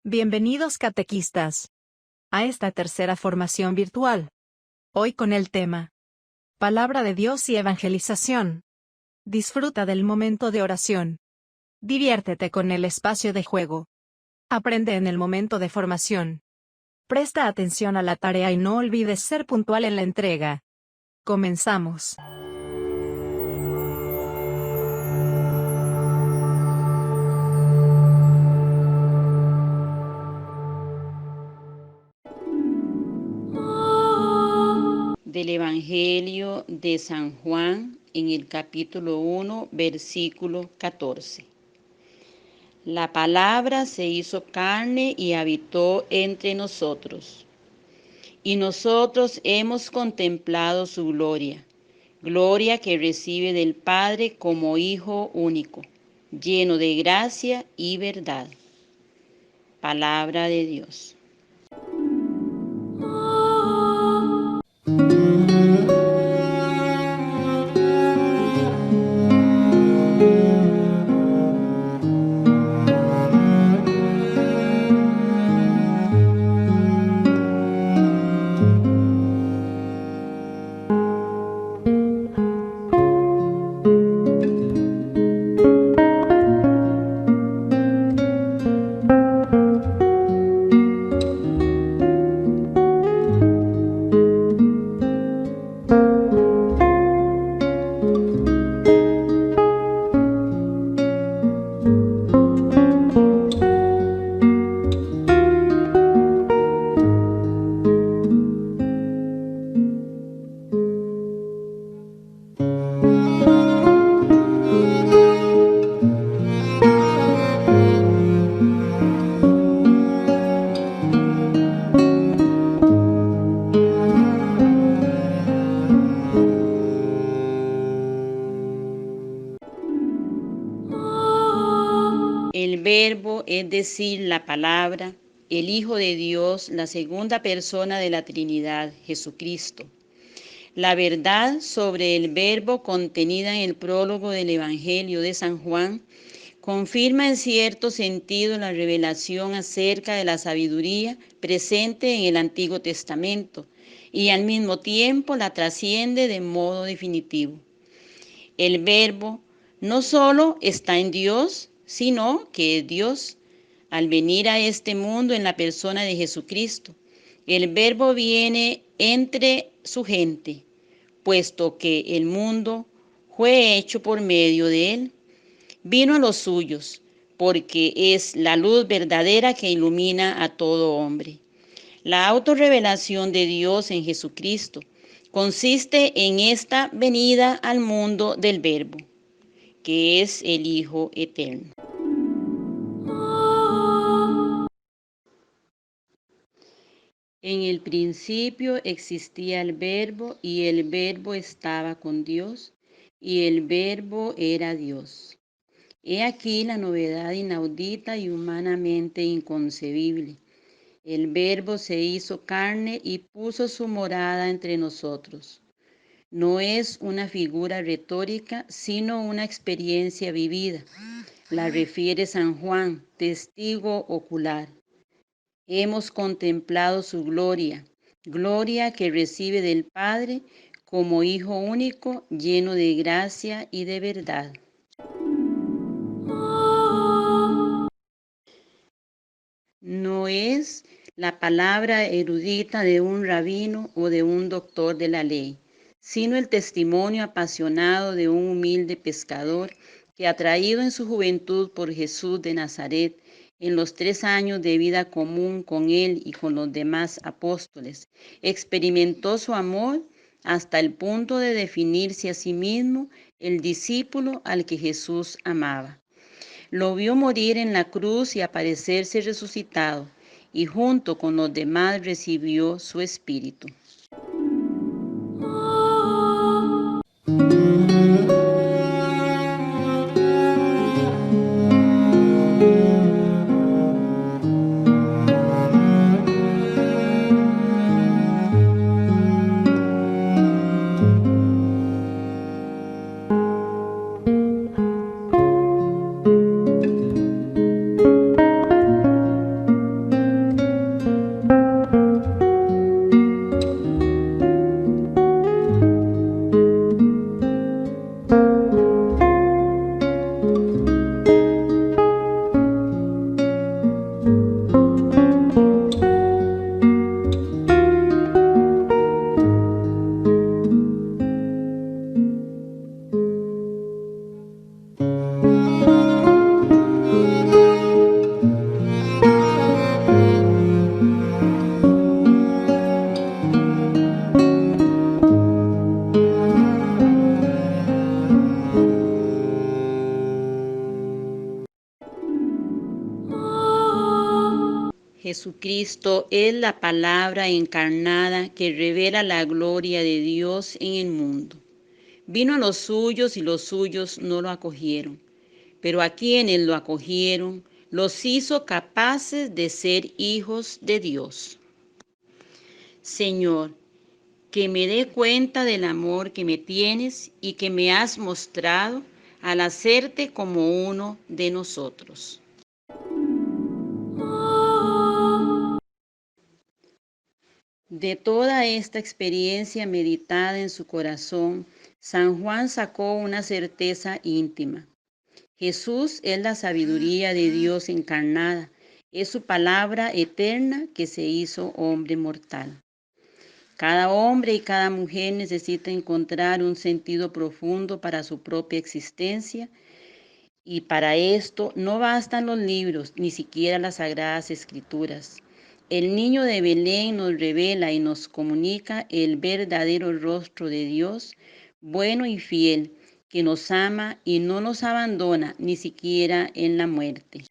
Bienvenidos catequistas a esta tercera formación virtual. Hoy con el tema Palabra de Dios y evangelización. Disfruta del momento de oración. Diviértete con el espacio de juego. Aprende en el momento de formación. Presta atención a la tarea y no olvides ser puntual en la entrega. Comenzamos. Del Evangelio de San Juan en el capítulo 1, versículo 14. La palabra se hizo carne y habitó entre nosotros. Y nosotros hemos contemplado su gloria, gloria que recibe del Padre como Hijo único, lleno de gracia y verdad. Palabra de Dios. El Verbo, es decir, la palabra, el Hijo de Dios, la segunda persona de la Trinidad, Jesucristo. La verdad sobre el Verbo contenida en el prólogo del Evangelio de San Juan confirma en cierto sentido la revelación acerca de la sabiduría presente en el Antiguo Testamento y al mismo tiempo la trasciende de modo definitivo. El Verbo no solo está en Dios, sino que es Dios. Al venir a este mundo en la persona de Jesucristo, el Verbo viene entre su gente, puesto que el mundo fue hecho por medio de él. Vino a los suyos, porque es la luz verdadera que ilumina a todo hombre. La autorrevelación de Dios en Jesucristo consiste en esta venida al mundo del Verbo, que es el Hijo eterno. En el principio existía el Verbo, y el Verbo estaba con Dios, y el Verbo era Dios. He aquí la novedad inaudita y humanamente inconcebible. El Verbo se hizo carne y puso su morada entre nosotros. No es una figura retórica, sino una experiencia vivida. La refiere San Juan, testigo ocular. Hemos contemplado su gloria, gloria que recibe del Padre como Hijo único, lleno de gracia y de verdad. No es la palabra erudita de un rabino o de un doctor de la ley, sino el testimonio apasionado de un humilde pescador que, atraído en su juventud por Jesús de Nazaret, en los 3 años de vida común con él y con los demás apóstoles, experimentó su amor hasta el punto de definirse a sí mismo el discípulo al que Jesús amaba. Lo vio morir en la cruz y aparecerse resucitado, y junto con los demás recibió su espíritu. Jesucristo es la palabra encarnada que revela la gloria de Dios en el mundo. Vino a los suyos y los suyos no lo acogieron, pero a quienes lo acogieron, los hizo capaces de ser hijos de Dios. Señor, que me dé cuenta del amor que me tienes y que me has mostrado al hacerte como uno de nosotros. De toda esta experiencia meditada en su corazón, San Juan sacó una certeza íntima. Jesús es la sabiduría de Dios encarnada, es su palabra eterna que se hizo hombre mortal. Cada hombre y cada mujer necesita encontrar un sentido profundo para su propia existencia y para esto no bastan los libros, ni siquiera las sagradas escrituras. El niño de Belén nos revela y nos comunica el verdadero rostro de Dios, bueno y fiel, que nos ama y no nos abandona ni siquiera en la muerte.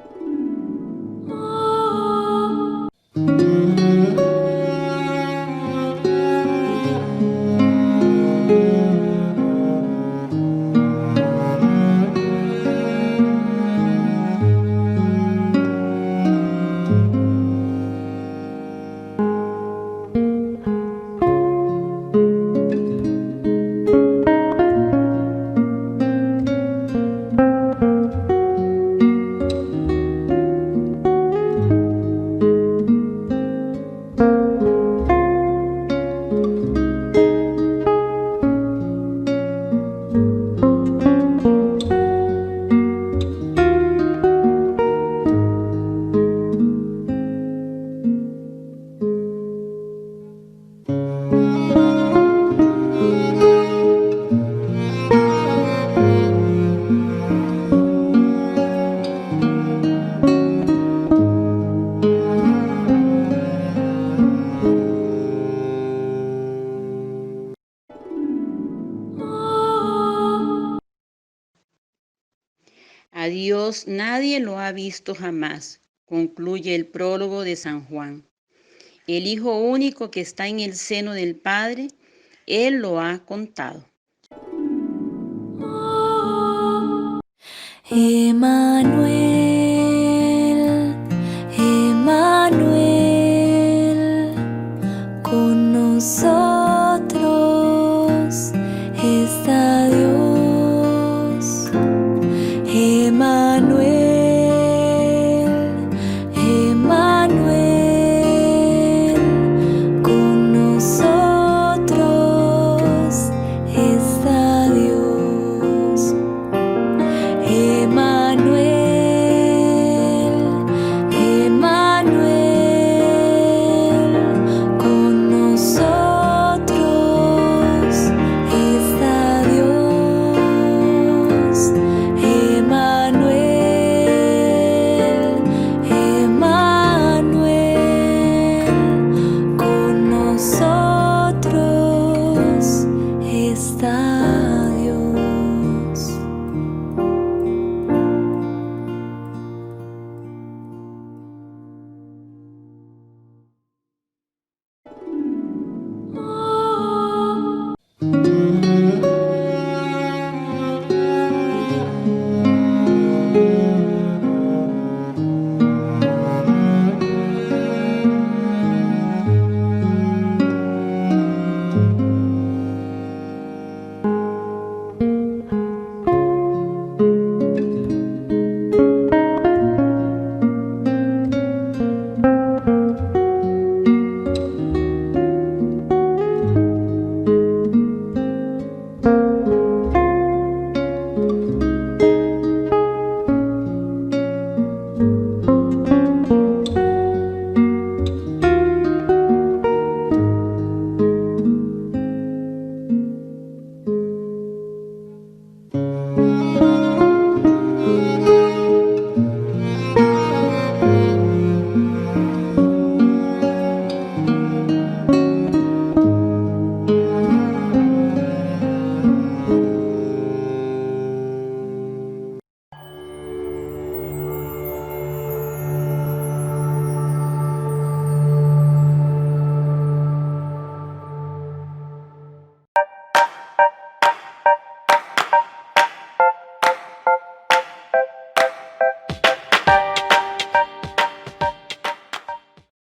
A Dios nadie lo ha visto jamás, concluye el prólogo de San Juan. El Hijo único que está en el seno del Padre, Él lo ha contado. Emmanuel, Emmanuel, con nosotros está Dios. Emmanuel, Emmanuel, con nosotros está Dios. Emmanuel,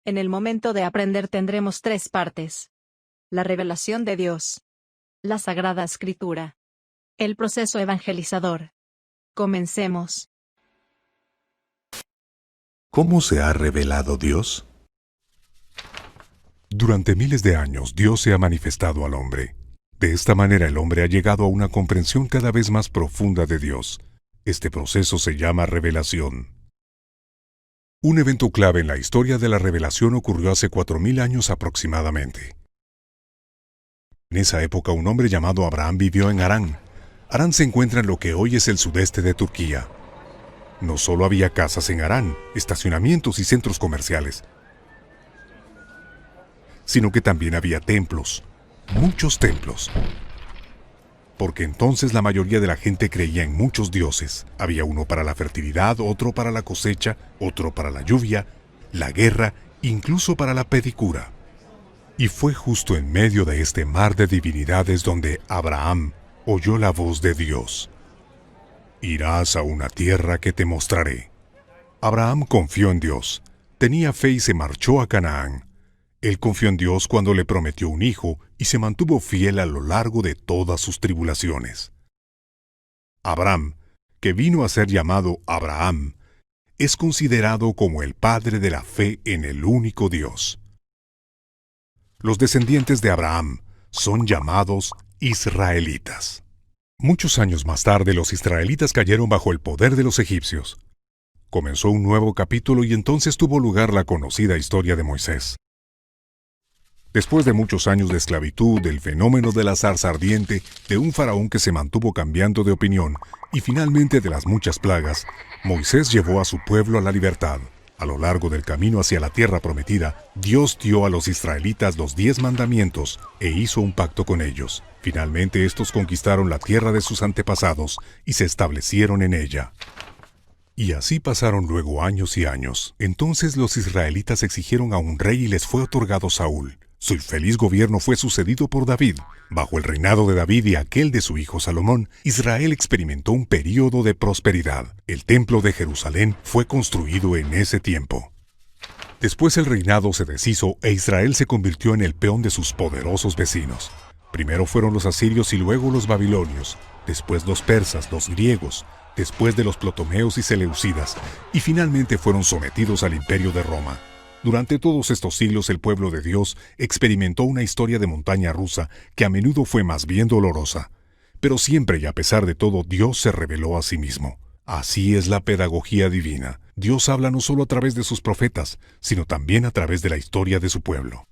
En el momento de aprender tendremos 3 partes. La revelación de Dios. La Sagrada Escritura. El proceso evangelizador. Comencemos. ¿Cómo se ha revelado Dios? Durante miles de años, Dios se ha manifestado al hombre. De esta manera, el hombre ha llegado a una comprensión cada vez más profunda de Dios. Este proceso se llama revelación. Un evento clave en la historia de la revelación ocurrió hace 4000 años aproximadamente. En esa época, un hombre llamado Abraham vivió en Harán. Harán se encuentra en lo que hoy es el sudeste de Turquía. No solo había casas en Harán, estacionamientos y centros comerciales, sino que también había templos, muchos templos. Porque entonces la mayoría de la gente creía en muchos dioses. Había uno para la fertilidad, otro para la cosecha, otro para la lluvia, la guerra, incluso para la pedicura. Y fue justo en medio de este mar de divinidades donde Abraham oyó la voz de Dios. Irás a una tierra que te mostraré. Abraham confió en Dios, tenía fe y se marchó a Canaán. Él confió en Dios cuando le prometió un hijo y se mantuvo fiel a lo largo de todas sus tribulaciones. Abraham, que vino a ser llamado Abraham, es considerado como el padre de la fe en el único Dios. Los descendientes de Abraham son llamados israelitas. Muchos años más tarde, los israelitas cayeron bajo el poder de los egipcios. Comenzó un nuevo capítulo y entonces tuvo lugar la conocida historia de Moisés. Después de muchos años de esclavitud, del fenómeno de la zarza ardiente, de un faraón que se mantuvo cambiando de opinión y finalmente de las muchas plagas, Moisés llevó a su pueblo a la libertad. A lo largo del camino hacia la tierra prometida, Dios dio a los israelitas los 10 mandamientos e hizo un pacto con ellos. Finalmente estos conquistaron la tierra de sus antepasados y se establecieron en ella. Y así pasaron luego años y años. Entonces los israelitas exigieron a un rey y les fue otorgado Saúl. Su infeliz gobierno fue sucedido por David. Bajo el reinado de David y aquel de su hijo Salomón, Israel experimentó un período de prosperidad. El templo de Jerusalén fue construido en ese tiempo. Después el reinado se deshizo e Israel se convirtió en el peón de sus poderosos vecinos. Primero fueron los asirios y luego los babilonios, después los persas, los griegos, después de los ptolemeos y seleucidas, y finalmente fueron sometidos al imperio de Roma. Durante todos estos siglos el pueblo de Dios experimentó una historia de montaña rusa que a menudo fue más bien dolorosa. Pero siempre y a pesar de todo, Dios se reveló a sí mismo. Así es la pedagogía divina. Dios habla no solo a través de sus profetas, sino también a través de la historia de su pueblo.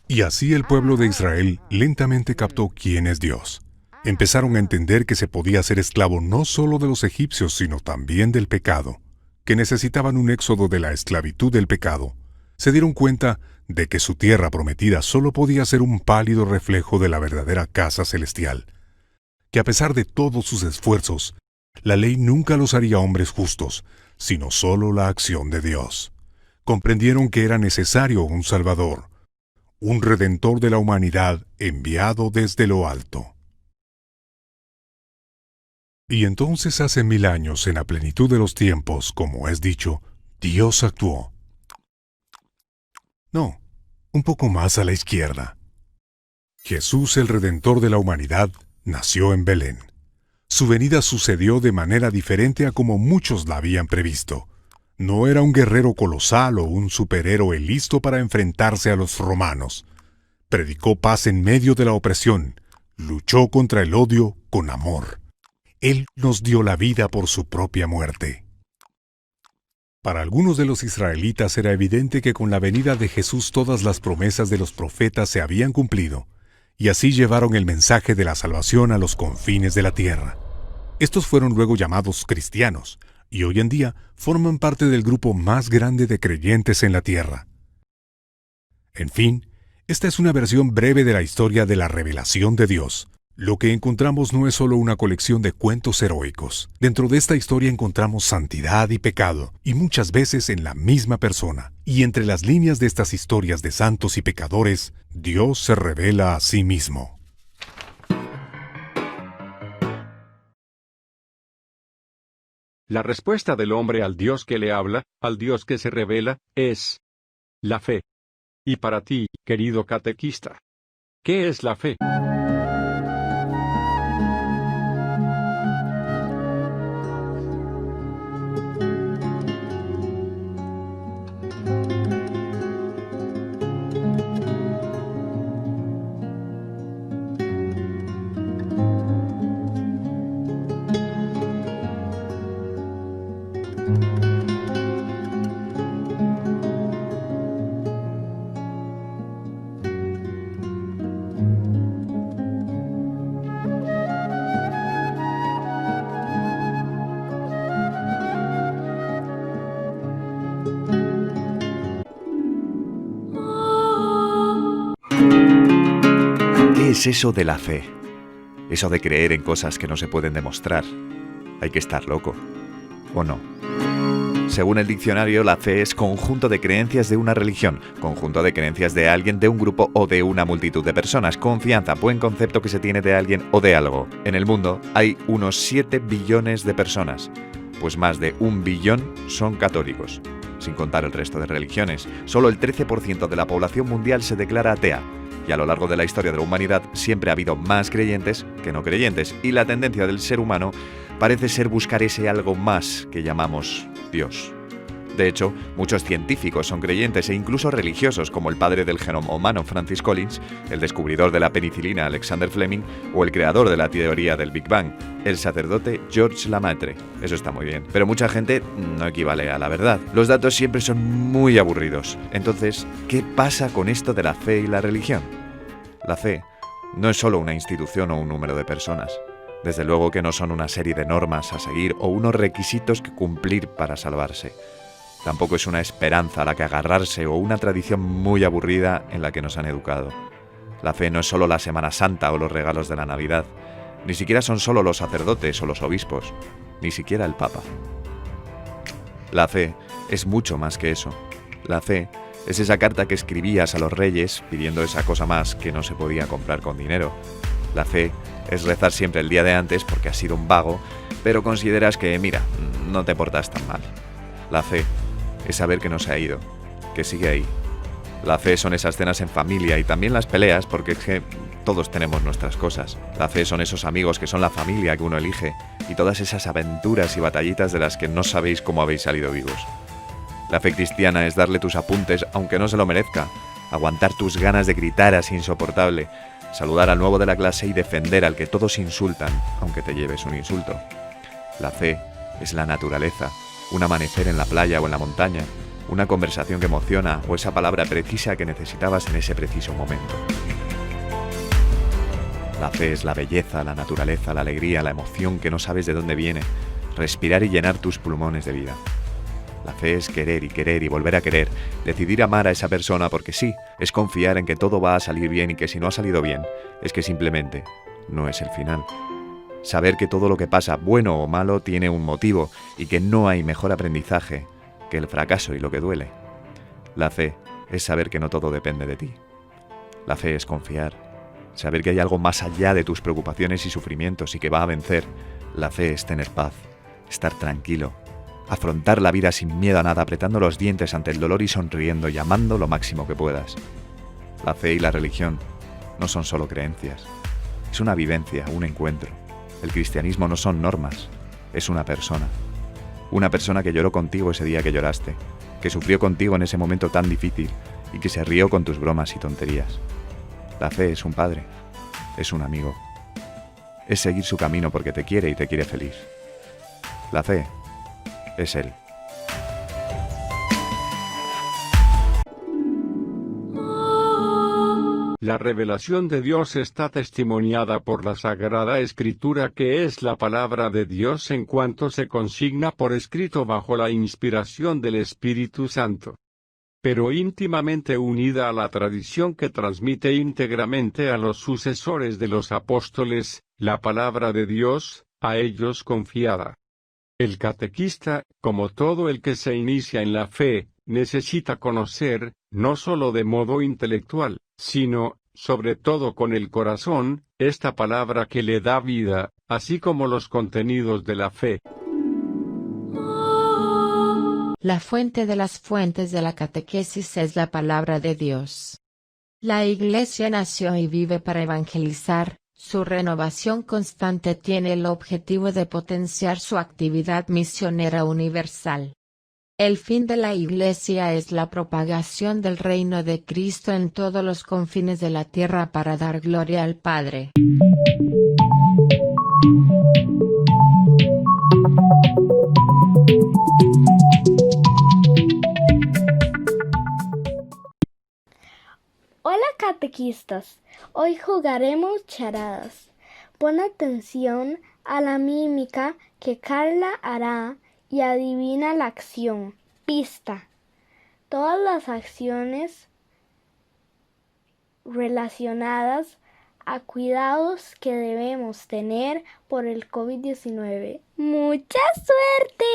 Y así el pueblo de Israel lentamente captó quién es Dios. Empezaron a entender que se podía ser esclavo no solo de los egipcios, sino también del pecado, que necesitaban un éxodo de la esclavitud del pecado. Se dieron cuenta de que su tierra prometida solo podía ser un pálido reflejo de la verdadera casa celestial, que a pesar de todos sus esfuerzos, la ley nunca los haría hombres justos, sino solo la acción de Dios. Comprendieron que era necesario un Salvador, un Redentor de la humanidad enviado desde lo alto. Y entonces hace 1000 años, en la plenitud de los tiempos, como es dicho, Dios actuó. No, un poco más a la izquierda. Jesús, el Redentor de la humanidad, nació en Belén. Su venida sucedió de manera diferente a como muchos la habían previsto. No era un guerrero colosal o un superhéroe listo para enfrentarse a los romanos. Predicó paz en medio de la opresión. Luchó contra el odio con amor. Él nos dio la vida por su propia muerte. Para algunos de los israelitas era evidente que con la venida de Jesús todas las promesas de los profetas se habían cumplido, y así llevaron el mensaje de la salvación a los confines de la tierra. Estos fueron luego llamados cristianos, y hoy en día forman parte del grupo más grande de creyentes en la tierra. En fin, esta es una versión breve de la historia de la revelación de Dios. Lo que encontramos no es solo una colección de cuentos heroicos. Dentro de esta historia encontramos santidad y pecado, y muchas veces en la misma persona. Y entre las líneas de estas historias de santos y pecadores, Dios se revela a sí mismo. La respuesta del hombre al Dios que le habla, al Dios que se revela, es: La fe. Y para ti, querido catequista, ¿qué es la fe? ¿Qué es eso de la fe? Eso de creer en cosas que no se pueden demostrar. Hay que estar loco. ¿O no? Según el diccionario, la fe es conjunto de creencias de una religión, conjunto de creencias de alguien, de un grupo o de una multitud de personas, confianza, buen concepto que se tiene de alguien o de algo. En el mundo hay unos 7 billones de personas, pues más de 1 billón son católicos, sin contar el resto de religiones. Solo el 13% de la población mundial se declara atea, y a lo largo de la historia de la humanidad siempre ha habido más creyentes que no creyentes, y la tendencia del ser humano parece ser buscar ese algo más que llamamos Dios. De hecho, muchos científicos son creyentes e incluso religiosos, como el padre del genoma humano Francis Collins, el descubridor de la penicilina Alexander Fleming o el creador de la teoría del Big Bang, el sacerdote Georges Lemaitre. Eso está muy bien, pero mucha gente no equivale a la verdad. Los datos siempre son muy aburridos. Entonces, ¿qué pasa con esto de la fe y la religión? La fe no es solo una institución o un número de personas. Desde luego que no son una serie de normas a seguir o unos requisitos que cumplir para salvarse. Tampoco es una esperanza a la que agarrarse o una tradición muy aburrida en la que nos han educado. La fe no es solo la Semana Santa o los regalos de la Navidad. Ni siquiera son solo los sacerdotes o los obispos. Ni siquiera el Papa. La fe es mucho más que eso. La fe es esa carta que escribías a los reyes pidiendo esa cosa más que no se podía comprar con dinero. La fe es rezar siempre el día de antes porque has sido un vago, pero consideras que, mira, no te portas tan mal. La fe es saber que no se ha ido, que sigue ahí. La fe son esas cenas en familia y también las peleas, porque es que todos tenemos nuestras cosas. La fe son esos amigos que son la familia que uno elige y todas esas aventuras y batallitas de las que no sabéis cómo habéis salido vivos. La fe cristiana es darle tus apuntes aunque no se lo merezca, aguantar tus ganas de gritar así insoportable, saludar al nuevo de la clase y defender al que todos insultan, aunque te lleves un insulto. La fe es la naturaleza, un amanecer en la playa o en la montaña, una conversación que emociona o esa palabra precisa que necesitabas en ese preciso momento. La fe es la belleza, la naturaleza, la alegría, la emoción que no sabes de dónde viene, respirar y llenar tus pulmones de vida. La fe es querer y volver a querer, decidir amar a esa persona porque sí, es confiar en que todo va a salir bien y que si no ha salido bien, es que simplemente no es el final. Saber que todo lo que pasa, bueno o malo, tiene un motivo y que no hay mejor aprendizaje que el fracaso y lo que duele. La fe es saber que no todo depende de ti. La fe es confiar, saber que hay algo más allá de tus preocupaciones y sufrimientos y que va a vencer. La fe es tener paz, estar tranquilo, afrontar la vida sin miedo a nada, apretando los dientes ante el dolor y sonriendo y amando lo máximo que puedas. La fe y la religión no son solo creencias, es una vivencia, un encuentro. El cristianismo no son normas, es una persona. Una persona que lloró contigo ese día que lloraste, que sufrió contigo en ese momento tan difícil y que se rió con tus bromas y tonterías. La fe es un padre, es un amigo. Es seguir su camino porque te quiere y te quiere feliz. La fe es él. La revelación de Dios está testimoniada por la Sagrada Escritura, que es la palabra de Dios en cuanto se consigna por escrito bajo la inspiración del Espíritu Santo, pero íntimamente unida a la tradición que transmite íntegramente a los sucesores de los apóstoles, la palabra de Dios, a ellos confiada. El catequista, como todo el que se inicia en la fe, necesita conocer, no solo de modo intelectual, sino, sobre todo con el corazón, esta palabra que le da vida, así como los contenidos de la fe. La fuente de las fuentes de la catequesis es la palabra de Dios. La Iglesia nació y vive para evangelizar. Su renovación constante tiene el objetivo de potenciar su actividad misionera universal. El fin de la Iglesia es la propagación del reino de Cristo en todos los confines de la tierra para dar gloria al Padre. Hola catequistas, hoy jugaremos charadas. Pon atención a la mímica que Carla hará y adivina la acción. Pista. Todas las acciones relacionadas a cuidados que debemos tener por el COVID-19. ¡Mucha suerte!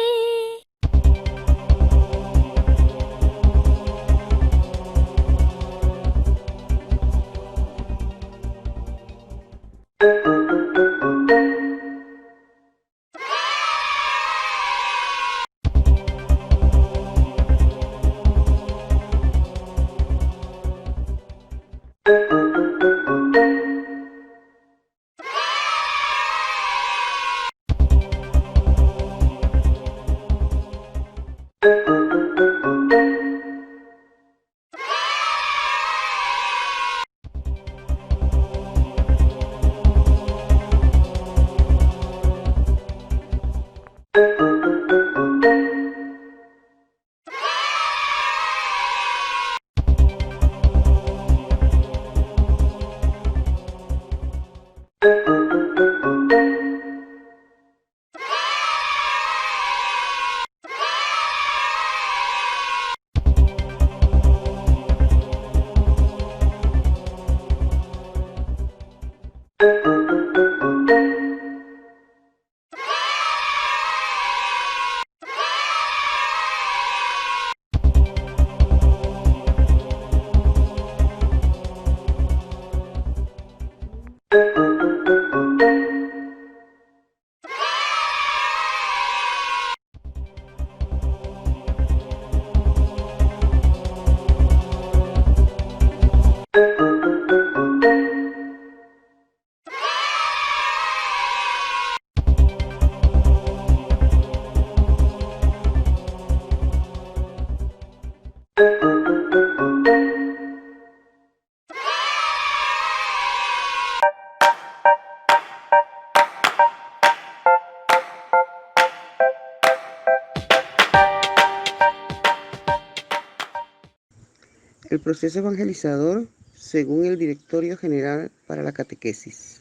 El proceso evangelizador según el Directorio General para la Catequesis.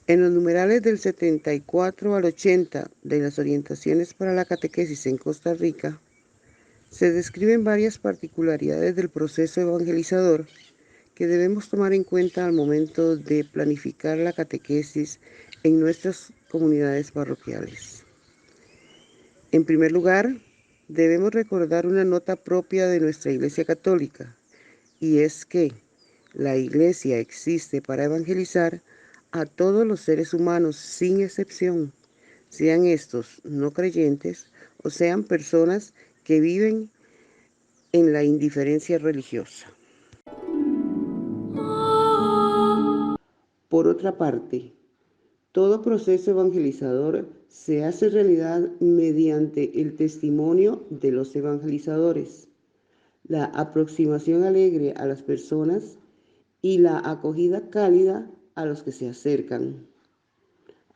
En los numerales del 74 al 80 de las orientaciones para la catequesis en Costa Rica, se describen varias particularidades del proceso evangelizador que debemos tomar en cuenta al momento de planificar la catequesis en nuestras comunidades parroquiales. En primer lugar, debemos recordar una nota propia de nuestra Iglesia Católica, y es que la Iglesia existe para evangelizar a todos los seres humanos sin excepción, sean estos no creyentes o sean personas que viven en la indiferencia religiosa. Por otra parte, todo proceso evangelizador se hace realidad mediante el testimonio de los evangelizadores, la aproximación alegre a las personas y la acogida cálida a los que se acercan.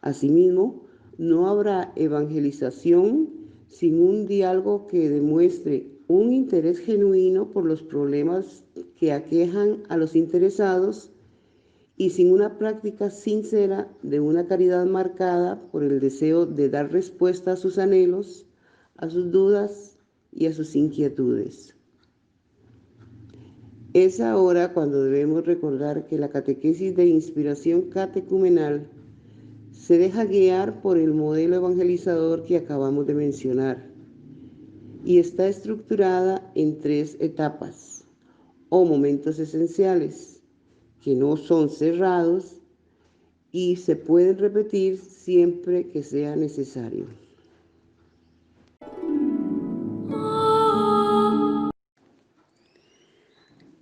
Asimismo, no habrá evangelización sin un diálogo que demuestre un interés genuino por los problemas que aquejan a los interesados y sin una práctica sincera de una caridad marcada por el deseo de dar respuesta a sus anhelos, a sus dudas y a sus inquietudes. Es ahora cuando debemos recordar que la catequesis de inspiración catecumenal se deja guiar por el modelo evangelizador que acabamos de mencionar y está estructurada en 3 etapas o momentos esenciales que no son cerrados y se pueden repetir siempre que sea necesario.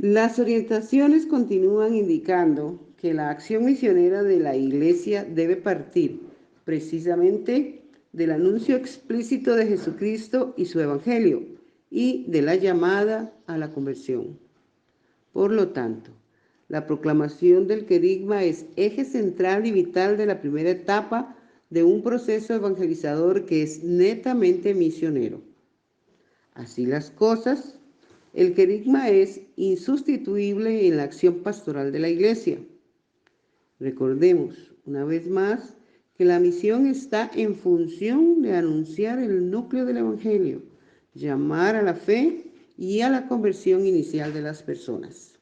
Las orientaciones continúan indicando que la acción misionera de la Iglesia debe partir precisamente del anuncio explícito de Jesucristo y su Evangelio y de la llamada a la conversión. Por lo tanto, la proclamación del querigma es eje central y vital de la primera etapa de un proceso evangelizador que es netamente misionero. Así las cosas, el querigma es insustituible en la acción pastoral de la Iglesia. Recordemos, una vez más, que la misión está en función de anunciar el núcleo del Evangelio, llamar a la fe y a la conversión inicial de las personas.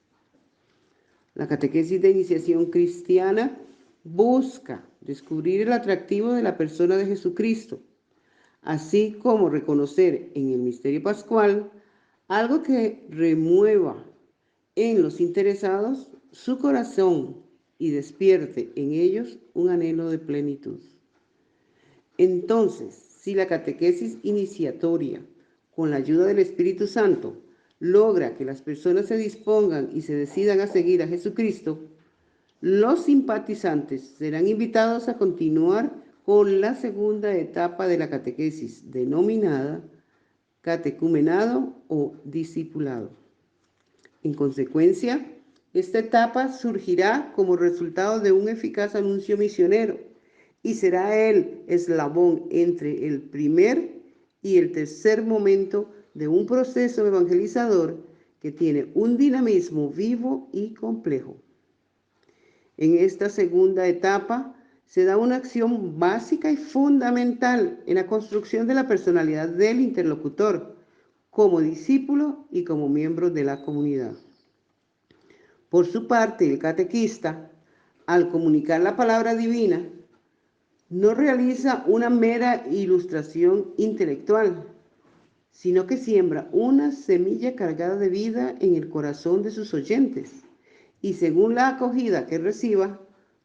La catequesis de iniciación cristiana busca descubrir el atractivo de la persona de Jesucristo, así como reconocer en el misterio pascual algo que remueva en los interesados su corazón y despierte en ellos un anhelo de plenitud. Entonces, si la catequesis iniciatoria, con la ayuda del Espíritu Santo, logra que las personas se dispongan y se decidan a seguir a Jesucristo, los simpatizantes serán invitados a continuar con la segunda etapa de la catequesis, denominada catecumenado o discipulado. En consecuencia, esta etapa surgirá como resultado de un eficaz anuncio misionero y será el eslabón entre el primer y el tercer momento de un proceso evangelizador que tiene un dinamismo vivo y complejo. En esta segunda etapa se da una acción básica y fundamental en la construcción de la personalidad del interlocutor, como discípulo y como miembro de la comunidad. Por su parte, el catequista, al comunicar la palabra divina, no realiza una mera ilustración intelectual, sino que siembra una semilla cargada de vida en el corazón de sus oyentes, y según la acogida que reciba,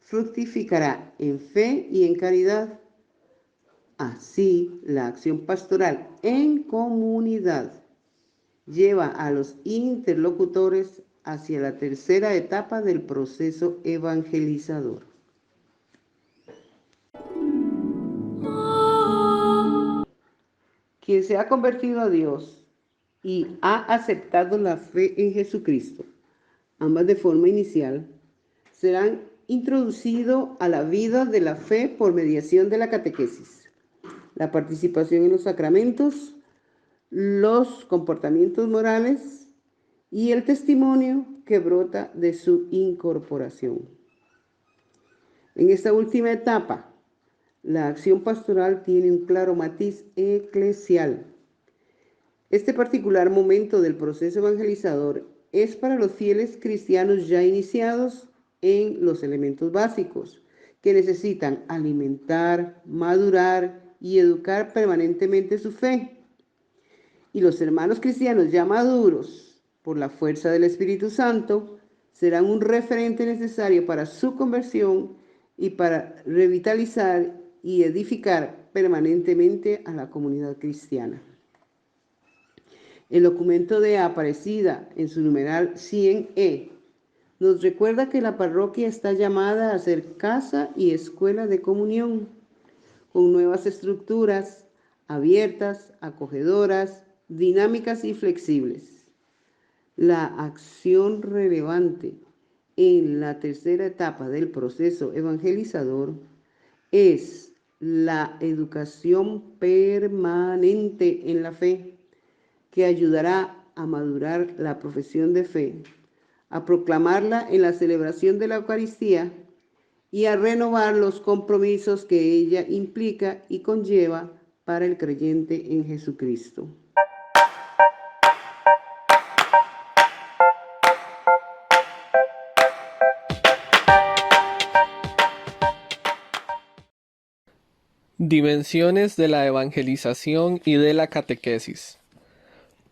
fructificará en fe y en caridad. Así, la acción pastoral en comunidad lleva a los interlocutores hacia la tercera etapa del proceso evangelizador. Quien se ha convertido a Dios y ha aceptado la fe en Jesucristo, ambas de forma inicial, serán introducidos a la vida de la fe por mediación de la catequesis, la participación en los sacramentos, los comportamientos morales y el testimonio que brota de su incorporación. En esta última etapa, la acción pastoral tiene un claro matiz eclesial. Este particular momento del proceso evangelizador es para los fieles cristianos ya iniciados en los elementos básicos, que necesitan alimentar, madurar y educar permanentemente su fe. Y los hermanos cristianos ya maduros, por la fuerza del Espíritu Santo, serán un referente necesario para su conversión y para revitalizar y edificar permanentemente a la comunidad cristiana. El documento de Aparecida, en su numeral 100E, nos recuerda que la parroquia está llamada a ser casa y escuela de comunión, con nuevas estructuras abiertas, acogedoras, dinámicas y flexibles. La acción relevante en la tercera etapa del proceso evangelizador es la educación permanente en la fe, que ayudará a madurar la profesión de fe, a proclamarla en la celebración de la Eucaristía y a renovar los compromisos que ella implica y conlleva para el creyente en Jesucristo. Dimensiones de la evangelización y de la catequesis.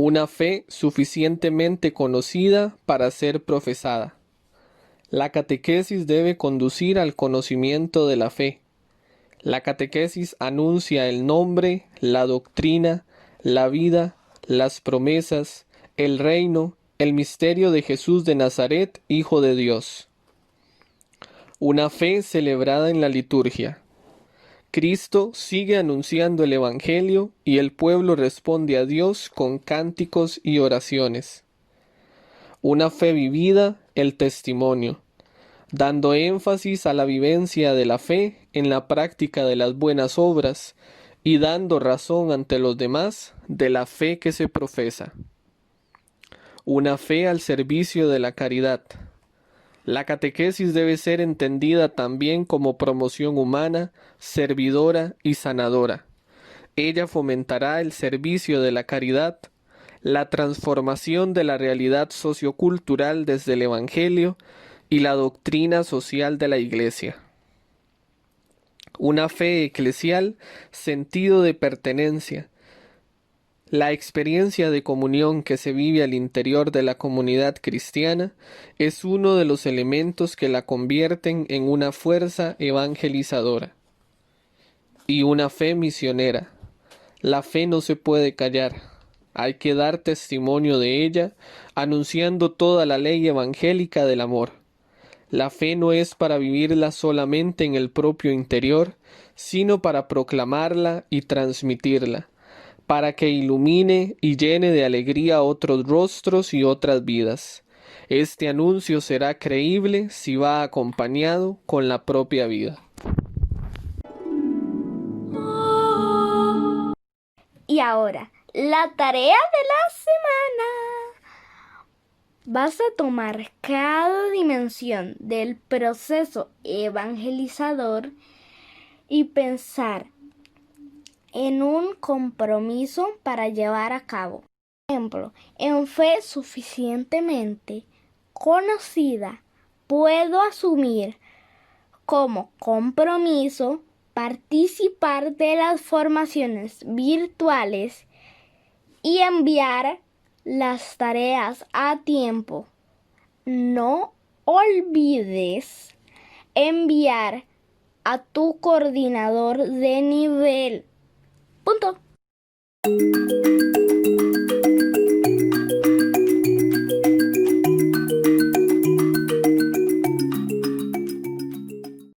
Una fe suficientemente conocida para ser profesada. La catequesis debe conducir al conocimiento de la fe. La catequesis anuncia el nombre, la doctrina, la vida, las promesas, el reino, el misterio de Jesús de Nazaret, Hijo de Dios. Una fe celebrada en la liturgia. Cristo sigue anunciando el Evangelio y el pueblo responde a Dios con cánticos y oraciones. Una fe vivida, el testimonio, dando énfasis a la vivencia de la fe en la práctica de las buenas obras y dando razón ante los demás de la fe que se profesa. Una fe al servicio de la caridad. La catequesis debe ser entendida también como promoción humana, servidora y sanadora. Ella fomentará el servicio de la caridad, la transformación de la realidad sociocultural desde el Evangelio y la doctrina social de la Iglesia. Una fe eclesial, sentido de pertenencia. La experiencia de comunión que se vive al interior de la comunidad cristiana es uno de los elementos que la convierten en una fuerza evangelizadora. Y una fe misionera. La fe no se puede callar. Hay que dar testimonio de ella, anunciando toda la ley evangélica del amor. La fe no es para vivirla solamente en el propio interior, sino para proclamarla y transmitirla, para que ilumine y llene de alegría otros rostros y otras vidas. Este anuncio será creíble si va acompañado con la propia vida. Y ahora, la tarea de la semana. Vas a tomar cada dimensión del proceso evangelizador y pensar en un compromiso para llevar a cabo. Por ejemplo, en fe suficientemente conocida, puedo asumir como compromiso participar de las formaciones virtuales y enviar las tareas a tiempo. No olvides enviar a tu coordinador de nivel. Punto.